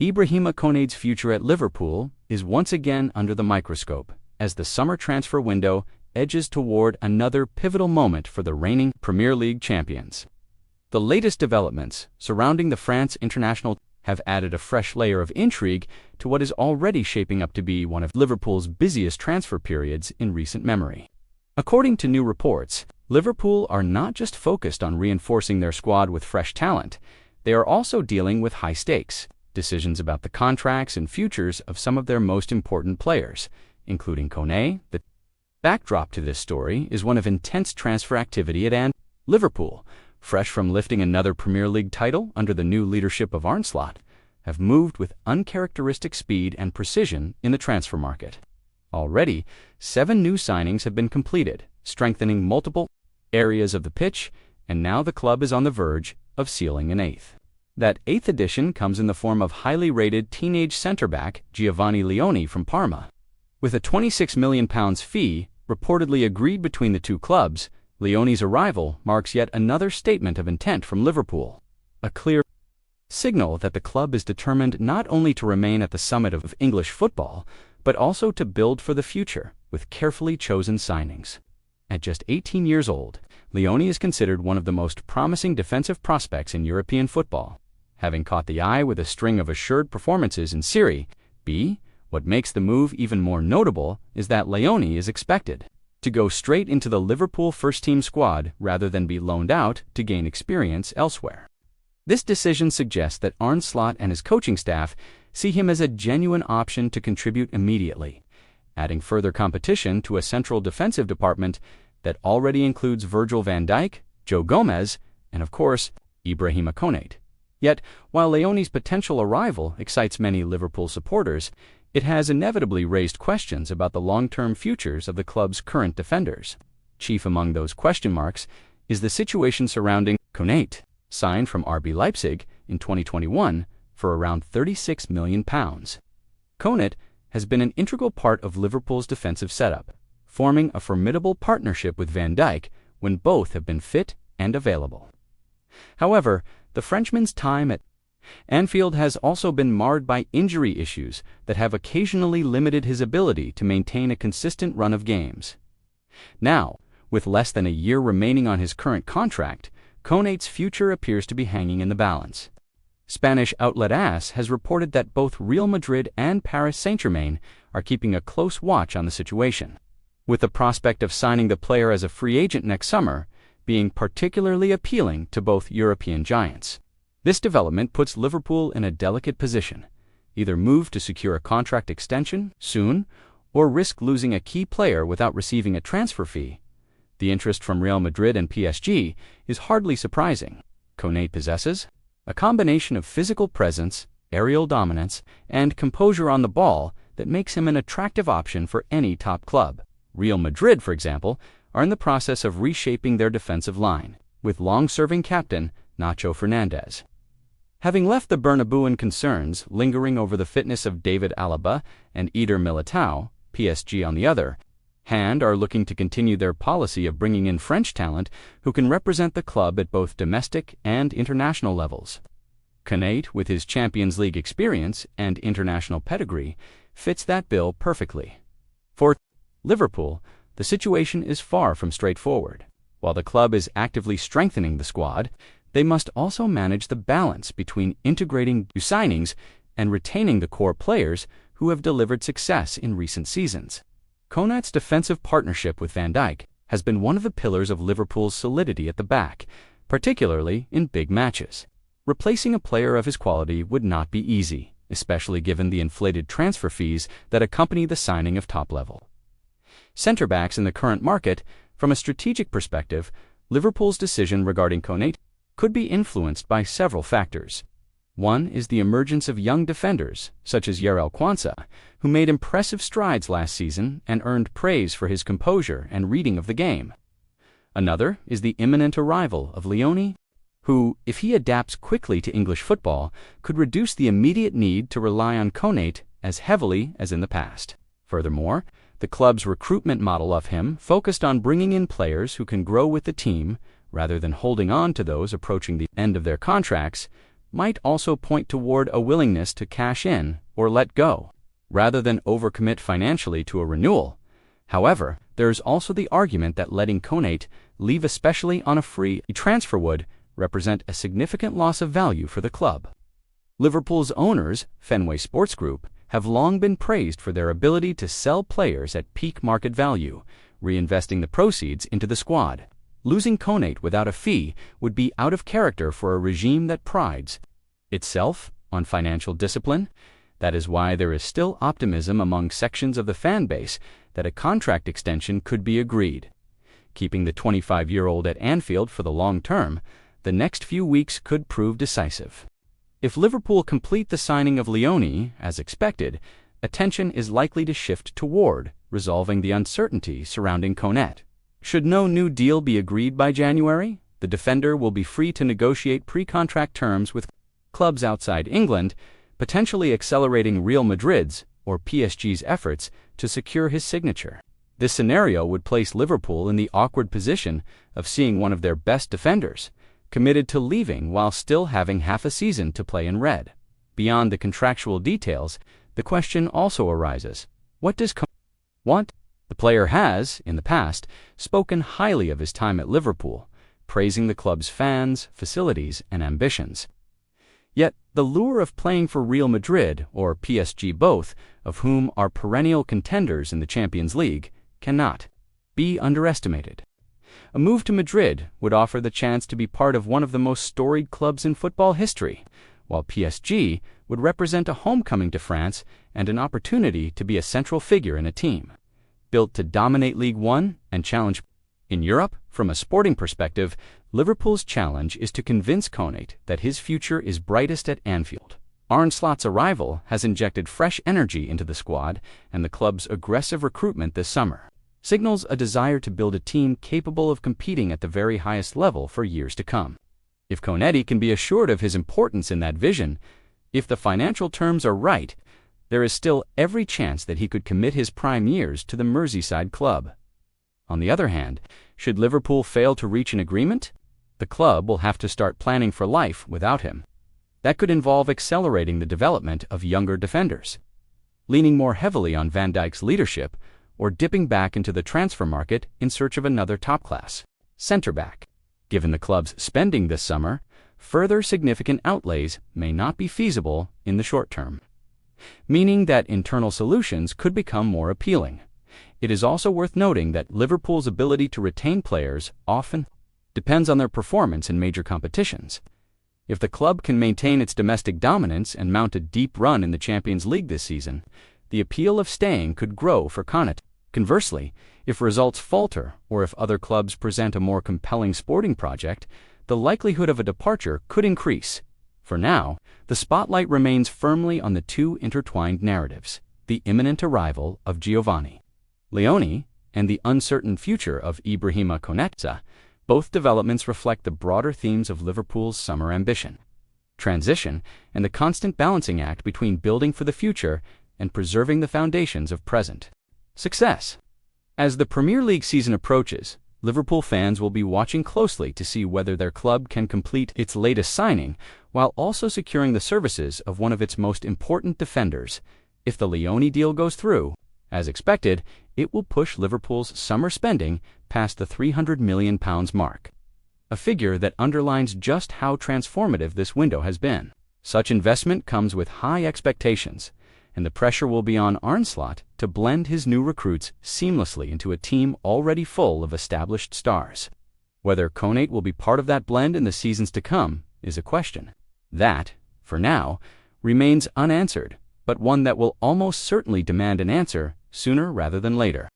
Ibrahima Konate's future at Liverpool is once again under the microscope as the summer transfer window edges toward another pivotal moment for the reigning Premier League champions. The latest developments surrounding the France international have added a fresh layer of intrigue to what is already shaping up to be one of Liverpool's busiest transfer periods in recent memory. According to new reports, Liverpool are not just focused on reinforcing their squad with fresh talent, they are also dealing with high stakes decisions about the contracts and futures of some of their most important players, including Konate. The backdrop to this story is one of intense transfer activity at Liverpool, fresh from lifting another Premier League title under the new leadership of Arne Slot, have moved with uncharacteristic speed and precision in the transfer market. Already, 7 new signings have been completed, strengthening multiple areas of the pitch, and now the club is on the verge of sealing an 8th. That 8th addition comes in the form of highly rated teenage centre-back Geovanni Leoni from Parma. With a £26 million fee reportedly agreed between the two clubs, Leoni's arrival marks yet another statement of intent from Liverpool, a clear signal that the club is determined not only to remain at the summit of English football, but also to build for the future with carefully chosen signings. At just 18 years old, Leoni is considered one of the most promising defensive prospects in European football, having caught the eye with a string of assured performances in Serie B. What makes the move even more notable is that Leoni is expected to go straight into the Liverpool first-team squad rather than be loaned out to gain experience elsewhere. This decision suggests that Arne Slot and his coaching staff see him as a genuine option to contribute immediately, adding further competition to a central defensive department that already includes Virgil van Dijk, Joe Gomez, and of course, Ibrahima Konate. Yet, while Leoni's potential arrival excites many Liverpool supporters, it has inevitably raised questions about the long-term futures of the club's current defenders. Chief among those question marks is the situation surrounding Konate, signed from RB Leipzig in 2021 for around £36 million. Konate has been an integral part of Liverpool's defensive setup, forming a formidable partnership with Van Dijk when both have been fit and available. However, the Frenchman's time at Anfield has also been marred by injury issues that have occasionally limited his ability to maintain a consistent run of games. Now, with less than a year remaining on his current contract, Konate's future appears to be hanging in the balance. Spanish outlet AS has reported that both Real Madrid and Paris Saint-Germain are keeping a close watch on the situation, with the prospect of signing the player as a free agent next summer being particularly appealing to both European giants. This development puts Liverpool in a delicate position: either move to secure a contract extension soon, or risk losing a key player without receiving a transfer fee. The interest from Real Madrid and PSG is hardly surprising. Konate possesses a combination of physical presence, aerial dominance, and composure on the ball that makes him an attractive option for any top club. Real Madrid, for example, are in the process of reshaping their defensive line, with long-serving captain Nacho Fernandez having left the Bernabeu, concerns lingering over the fitness of David Alaba and Eder Militao. PSG, on the other hand, are looking to continue their policy of bringing in French talent who can represent the club at both domestic and international levels. Konate, with his Champions League experience and international pedigree, fits that bill perfectly. For Liverpool, the situation is far from straightforward. While the club is actively strengthening the squad, they must also manage the balance between integrating new signings and retaining the core players who have delivered success in recent seasons. Konate's defensive partnership with Van Dijk has been one of the pillars of Liverpool's solidity at the back, particularly in big matches. Replacing a player of his quality would not be easy, especially given the inflated transfer fees that accompany the signing of top-level centre-backs in the current market. From a strategic perspective, Liverpool's decision regarding Konate could be influenced by several factors. One is the emergence of young defenders, such as Yerel Kwanzaa, who made impressive strides last season and earned praise for his composure and reading of the game. Another is the imminent arrival of Leoni, who, if he adapts quickly to English football, could reduce the immediate need to rely on Konate as heavily as in the past. Furthermore, the club's recruitment model of him focused on bringing in players who can grow with the team rather than holding on to those approaching the end of their contracts, might also point toward a willingness to cash in or let go, rather than overcommit financially to a renewal. However, there is also the argument that letting Konate leave, especially on a free transfer, would represent a significant loss of value for the club. Liverpool's owners, Fenway Sports Group, have long been praised for their ability to sell players at peak market value, reinvesting the proceeds into the squad. Losing Konate without a fee would be out of character for a regime that prides itself on financial discipline. That is why there is still optimism among sections of the fan base that a contract extension could be agreed. Keeping the 25-year-old at Anfield for the long term, the next few weeks could prove decisive. If Liverpool complete the signing of Leoni, as expected, attention is likely to shift toward resolving the uncertainty surrounding Konate. Should no new deal be agreed by January, the defender will be free to negotiate pre-contract terms with clubs outside England, potentially accelerating Real Madrid's or PSG's efforts to secure his signature. This scenario would place Liverpool in the awkward position of seeing one of their best defenders committed to leaving while still having half a season to play in red. Beyond the contractual details, the question also arises: what does Konate want? The player has, in the past, spoken highly of his time at Liverpool, praising the club's fans, facilities, and ambitions. Yet, the lure of playing for Real Madrid or PSG, both of whom are perennial contenders in the Champions League, cannot be underestimated. A move to Madrid would offer the chance to be part of one of the most storied clubs in football history, while PSG would represent a homecoming to France and an opportunity to be a central figure in a team built to dominate League One and challenge in Europe. From a sporting perspective, Liverpool's challenge is to convince Konate that his future is brightest at Anfield. Arne Slot's arrival has injected fresh energy into the squad, and the club's aggressive recruitment this summer signals a desire to build a team capable of competing at the very highest level for years to come. If Konate can be assured of his importance in that vision, if the financial terms are right, there is still every chance that he could commit his prime years to the Merseyside club. On the other hand, should Liverpool fail to reach an agreement, the club will have to start planning for life without him. That could involve accelerating the development of younger defenders, leaning more heavily on Van Dijk's leadership, or dipping back into the transfer market in search of another top-class centre-back. Given the club's spending this summer, further significant outlays may not be feasible in the short term, meaning that internal solutions could become more appealing. It is also worth noting that Liverpool's ability to retain players often depends on their performance in major competitions. If the club can maintain its domestic dominance and mount a deep run in the Champions League this season, the appeal of staying could grow for Konate. Conversely, if results falter or if other clubs present a more compelling sporting project, the likelihood of a departure could increase. For now, the spotlight remains firmly on the two intertwined narratives: the imminent arrival of Geovanni Leoni and the uncertain future of Ibrahima Konate. Both developments reflect the broader themes of Liverpool's summer ambition, transition, and the constant balancing act between building for the future and preserving the foundations of present success. As the Premier League season approaches, Liverpool fans will be watching closely to see whether their club can complete its latest signing while also securing the services of one of its most important defenders. If the Leoni deal goes through, as expected, it will push Liverpool's summer spending past the £300 million mark, a figure that underlines just how transformative this window has been. Such investment comes with high expectations, and the pressure will be on Arne Slot to blend his new recruits seamlessly into a team already full of established stars. Whether Konate will be part of that blend in the seasons to come is a question that, for now, remains unanswered, but one that will almost certainly demand an answer sooner rather than later.